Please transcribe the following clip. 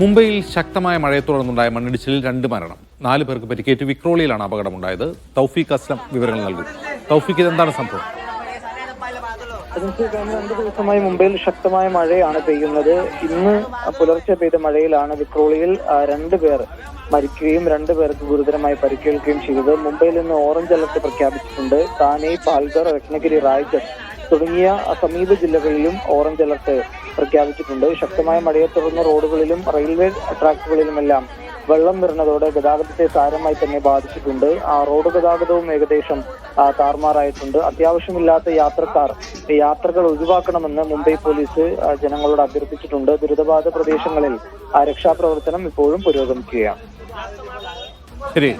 മുംബൈയിൽ ശക്തമായ മഴയെ തുടർന്നുണ്ടായ മണ്ണിടിച്ചിലിൽ 2 മരണം, 4 പേർക്ക് പരിക്കേറ്റ്. വിക്രോളിയിലാണ് അപകടമുണ്ടായത്. തൗഫീഖ് അസ്ലം വിവരങ്ങൾ നൽകും. തൗഫീഖ്, ഇതെന്താണ് സംഭവം? കഴിഞ്ഞ 2 ദിവസമായി മുംബൈയിൽ ശക്തമായ മഴയാണ് പെയ്യുന്നത്. ഇന്ന് പുലർച്ചെ പെയ്ത മഴയിലാണ് വിക്രോളിയിൽ 2 പേർ മരിക്കുകയും 2 പേർക്ക് ഗുരുതരമായി പരിക്കേൽക്കുകയും ചെയ്തത്. മുംബൈയിൽ ഇന്ന് ഓറഞ്ച് അലർട്ട് പ്രഖ്യാപിച്ചിട്ടുണ്ട്. താനെ, പാൽഘർ, രത്നഗിരി, റായ്ഗഡ് തുടങ്ങിയ സമീപ ജില്ലകളിലും ഓറഞ്ച് അലർട്ട് പ്രഖ്യാപിച്ചിട്ടുണ്ട്. ശക്തമായ മഴയെ തുടർന്ന് റോഡുകളിലും റെയിൽവേ ട്രാക്കുകളിലുമെല്ലാം വെള്ളം നിറഞ്ഞതോടെ ഗതാഗതത്തെ സാരമായി തന്നെ ബാധിച്ചിട്ടുണ്ട്. റോഡ് ഗതാഗതവും ഏകദേശം താറുമാറായിട്ടുണ്ട്. അത്യാവശ്യമില്ലാത്ത യാത്രകൾ ഒഴിവാക്കണമെന്ന് മുംബൈ പോലീസ് ജനങ്ങളോട് അഭ്യർത്ഥിച്ചിട്ടുണ്ട്. ദുരിതബാധ പ്രദേശങ്ങളിൽ രക്ഷാപ്രവർത്തനം ഇപ്പോഴും പുരോഗമിക്കുകയാണ്. ശരി.